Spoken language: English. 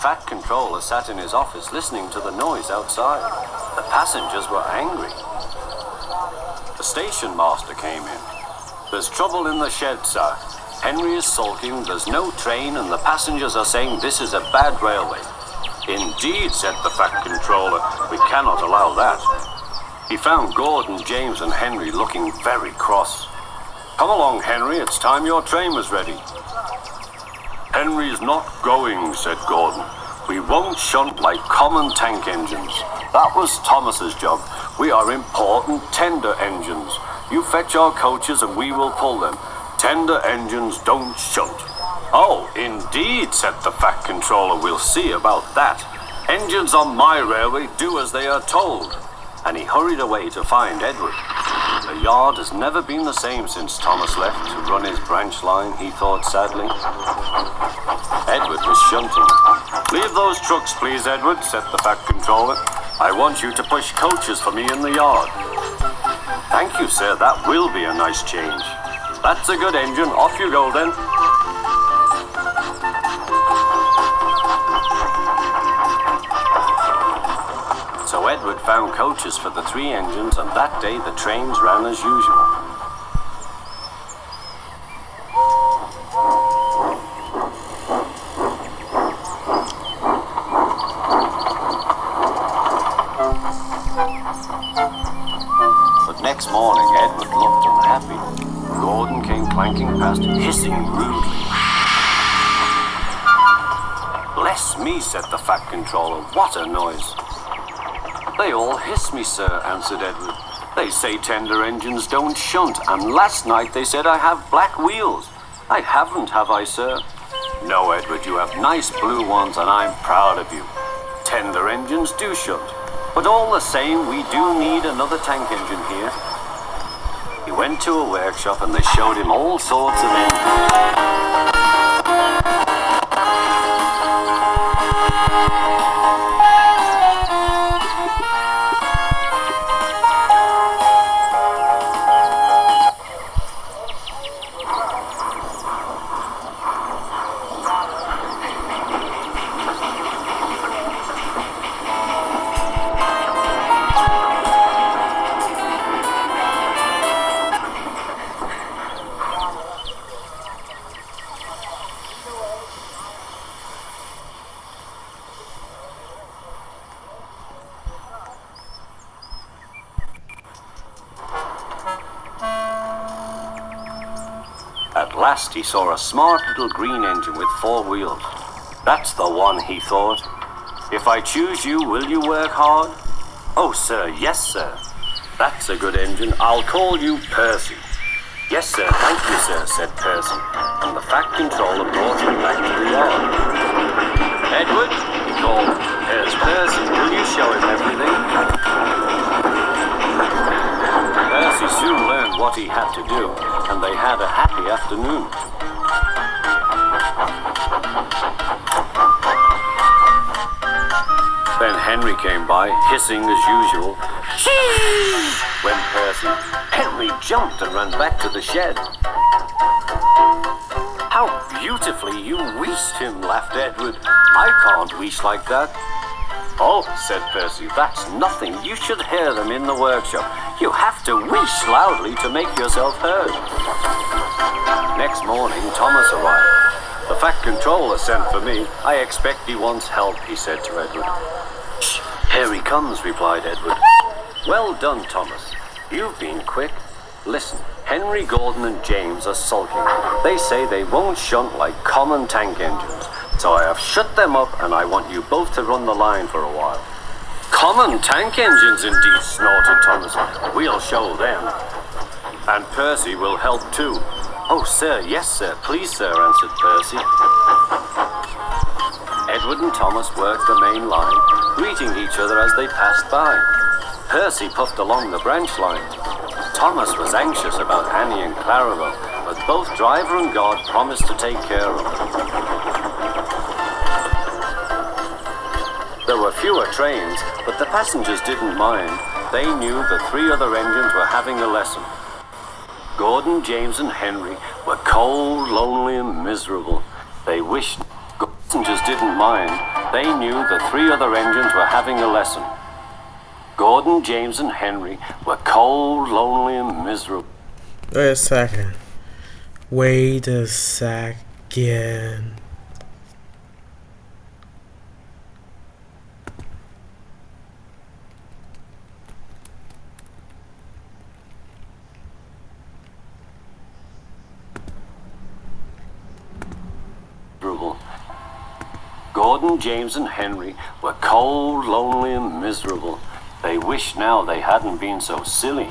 Fat Controller sat in his office listening to the noise outside. The passengers were angry. The station master came in. "There's trouble in the shed, sir. Henry is sulking, there's no train, and the passengers are saying this is a bad railway." "Indeed," said the Fat Controller, "we cannot allow that." He found Gordon, James, and Henry looking very cross. "Come along, Henry, it's time your train was ready." "Henry's not going," said Gordon. "We won't shunt like common tank engines. That was Thomas's job. We are important tender engines. You fetch our coaches and we will pull them. Tender engines don't shunt." "Oh, indeed," said the Fat Controller. "We'll see about that. Engines on my railway do as they are told." And he hurried away to find Edward. The yard has never been the same since Thomas left to run his branch line, he thought sadly. Edward was shunting. "Leave those trucks, please, Edward," said the Fat Controller. "I want you to push coaches for me in the yard." "Thank you, sir, that will be a nice change." "That's a good engine, off you go then." So Edward found coaches for the 3 engines, and that day the trains ran as usual. But next morning Edward looked unhappy. Gordon came clanking past, hissing rudely. "Bless me," said the Fat Controller, "what a noise." "They all hiss me, sir," answered Edward. "They say tender engines don't shunt, and last night they said I have black wheels. I haven't, have I, sir?" "No, Edward, you have nice blue ones, and I'm proud of you. Tender engines do shunt, but all the same, we do need another tank engine here." He went to a workshop, and they showed him all sorts of engines. At last he saw a smart little green engine with 4 wheels. "That's the one," he thought. "If I choose you, will you work hard?" "Oh, sir, yes, sir." "That's a good engine. I'll call you Percy." "Yes, sir, thank you, sir," said Percy, and the Fat Controller brought him back to the yard. "Edward," he called, "here's Percy. Will you show him everything?" Percy soon learned what he had to do, and they had a happy afternoon. Then Henry came by, hissing as usual. "Chee!" went Percy. Henry jumped and ran back to the shed. "How beautifully you wheezed him," laughed Edward. "I can't wheeze like that." "Oh," said Percy, "that's nothing. You should hear them in the workshop. You have to wheeze loudly to make yourself heard." Next morning, Thomas arrived. "The Fat Controller sent for me. I expect he wants help," he said to Edward. "Shh, here he comes," replied Edward. "Well done, Thomas. You've been quick. Listen, Henry, Gordon, and James are sulking. They say they won't shunt like common tank engines. So I have shut them up, and I want you both to run the line for a while." "Common tank engines, indeed," snorted Thomas. "We'll show them. And Percy will help too." "Oh, sir, yes, sir, please, sir," answered Percy. Edward and Thomas worked the main line, greeting each other as they passed by. Percy puffed along the branch line. Thomas was anxious about Annie and Clarabelle, but both driver and guard promised to take care of them. There were fewer trains, but the passengers didn't mind. They knew the 3 other engines were having a lesson. Gordon, James, and Henry were cold, lonely, and miserable. They wished Passengers didn't mind. They knew the three other engines were having a lesson. Gordon, James, and Henry were cold, lonely, and miserable. Wait a second. Wait a second. Gordon, James, and Henry were cold, lonely, and miserable. They wished now they hadn't been so silly.